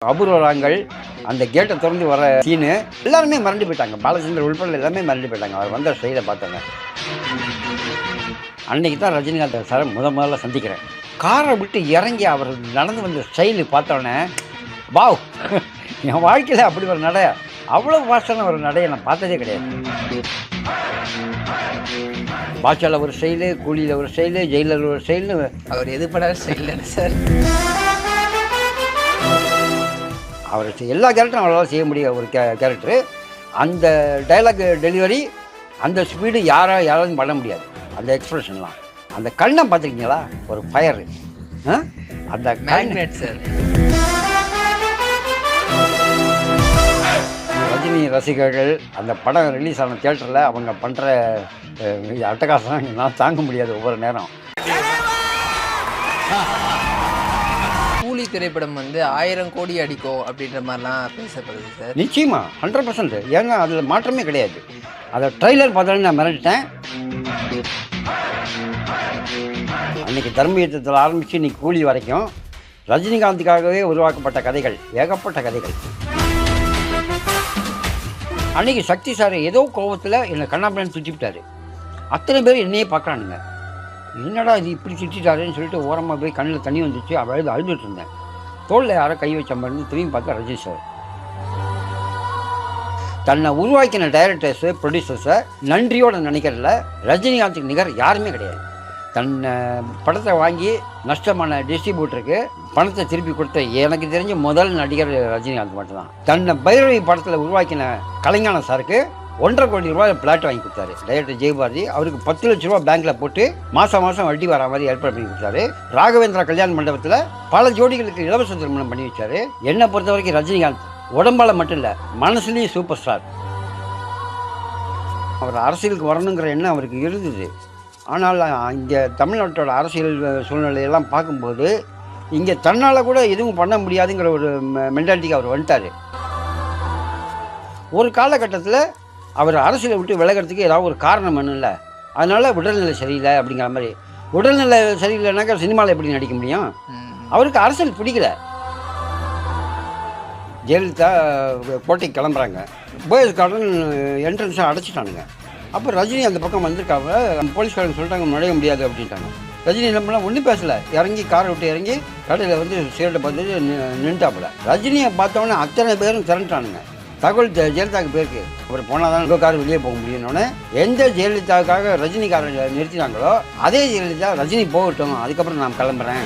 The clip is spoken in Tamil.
அபூர்வராங்கள் அந்த கேட்டை திறந்து வர சீனு எல்லாருமே மறந்து போயிட்டாங்க. பாலச்சந்தர் உள்பட எல்லாமே மறந்து போயிட்டாங்க. அவர் வந்த ஸ்டைலை பார்த்தாங்க. அன்னைக்கு தான் ரஜினிகாந்த் சாரை முதல்ல சந்திக்கிறேன். காரை விட்டு இறங்கி அவர் நடந்து வந்த ஸ்டைலு பார்த்தோன்னே வாவ், என் வாழ்க்கையில் அப்படி ஒரு நடை, அவ்வளோ வாசன ஒரு நடையை நான் பார்த்ததே கிடையாது. பாட்ஷாவில் ஒரு ஸ்டைலு, கூலியில் ஒரு ஸ்டைலு, ஜெயிலர் ஒரு ஸ்டைல்னு அவர் எது படாத ஸ்டைல் சார். அவர் எல்லா கேரக்டரும் அவரால் செய்ய முடிய ஒரு கேரக்டரு. அந்த டைலாக் டெலிவரி, அந்த ஸ்பீடு யாராலும் பண்ண முடியாது. அந்த எக்ஸ்பிரஷன்லாம், அந்த கண்ணை பார்த்துருக்கீங்களா, ஒரு ஃபயரு, அந்த மேக்னெட் சார். ரஜினி ரசிகர்கள் அந்த படம் ரிலீஸ் ஆன தியேட்டரில் அவங்க பண்ணுற அட்டகாசம் நான் தாங்க முடியாது. ஒவ்வொரு நேரம் கூலி திரைப்படம் 1000 கோடி அடிக்கும் அப்படின்ற மாதிரிலாம் பேசப்படுது சார். நிச்சயமா 100%. ஏன்னா அதில் மாற்றமே கிடையாது. அதை ட்ரெய்லர் பார்த்தாலும் நான் மிரட்டேன். அன்றைக்கி தர்ம யுத்தத்தில் ஆரம்பித்து இன்றைக்கி கூலி வரைக்கும் ரஜினிகாந்துக்காகவே உருவாக்கப்பட்ட கதைகள், ஏகப்பட்ட கதைகள். அன்றைக்கி சக்தி சார் ஏதோ கோபத்தில் என்னை கண்ணாபின்னு திட்டிவிட்டார். அத்தனை பேர் என்னையே பார்க்குறானுங்க. என்னடா இது இப்படி திட்டாருன்னு சொல்லிட்டு ஓரமாக போய் கண்ணில் தண்ணி வந்துச்சு. அழுதுட்டு இருந்தேன். தோளில் யாரோ கை வச்ச மாதிரி திரும்பி பார்த்தா ரஜினி சார். தன்னை உருவாக்கின டைரக்டர்ஸு, ப்ரொடியூசர்ஸை நன்றியோடு நினைக்கிறதில்ல ரஜினிகாந்துக்கு நிகர் யாருமே கிடையாது. தன்னை படத்தை வாங்கி நஷ்டமான டிஸ்ட்ரிபியூட்டருக்கு பணத்தை திருப்பி கொடுத்த எனக்கு தெரிஞ்ச முதல் நடிகர் ரஜினிகாந்த் மட்டும்தான். தன்னை பைரவி படத்தில் உருவாக்கின கலைஞான சாருக்கு 1.5 கோடி ரூபாய் பிளாட் வாங்கி கொடுத்தாரு டைரக்டர் ஜெயபாரதி. அவருக்கு 10 லட்ச ரூபா பேங்க்கில் போட்டு மாதம் வட்டி வர மாதிரி ஏற்பாடு பண்ணி கொடுத்தாரு. ராகவேந்திரா கல்யாண மண்டபத்தில் பல ஜோடிகளுக்கு இலவச திருமணம் பண்ணி வச்சார். என்னை பொறுத்த வரைக்கும் ரஜினிகாந்த் உடம்பால் மட்டும் இல்லை, மனசுலேயும் சூப்பர் ஸ்டார். அவர் அரசியலுக்கு வரணுங்கிற எண்ணம் அவருக்கு இருந்தது. ஆனால் இங்கே தமிழ்நாட்டோட அரசியல் சூழ்நிலையெல்லாம் பார்க்கும்போது இங்கே தன்னால் கூட எதுவும் பண்ண முடியாதுங்கிற ஒரு மென்டாலிட்டிக்கு அவர் வந்துட்டார். ஒரு காலகட்டத்தில் அவர் அரசியலை விட்டு விலகிறதுக்கு ஏதாவது ஒரு காரணம் வேணும்ல. அதனால் உடல்நிலை சரியில்லை அப்படிங்கிற மாதிரி. உடல்நிலை சரியில்லைனாக்கா சினிமாவில் எப்படி நடிக்க முடியும்? அவருக்கு அரசியல் பிடிக்கல. ஜெயலலிதா கோட்டைக்கு கிளம்புறாங்க. போயஸ் கார்டன் என்ட்ரன்ஸை அடைச்சிட்டானுங்க. அப்போ ரஜினி அந்த பக்கம் வந்திருக்காங்க. போலீஸ்காரங்க சொல்லிட்டாங்க நுழைய முடியாது அப்படின்ட்டாங்க. ரஜினி என்ன பண்ணலாம், ஒன்றும் பேசலை. இறங்கி காரை விட்டு இறங்கி கடையில் சிகரெட்டை பார்த்துட்டு நின்றுட்டாப்புல. ரஜினியை பார்த்தோன்னே அத்தனை பேரும் திரண்டுட்டானுங்க. தகவல் ஜெயலலிதாவுக்கு பேருக்கு. அவர் போனால் தான் கார் வெளியே போக முடியும்னோடனே எந்த ஜெயலலிதாவுக்காக ரஜினிக்காரரை நிறுத்தினாங்களோ அதே ஜெயலலிதா ரஜினி போகட்டும், அதுக்கப்புறம் நான் கிளம்புறேன்.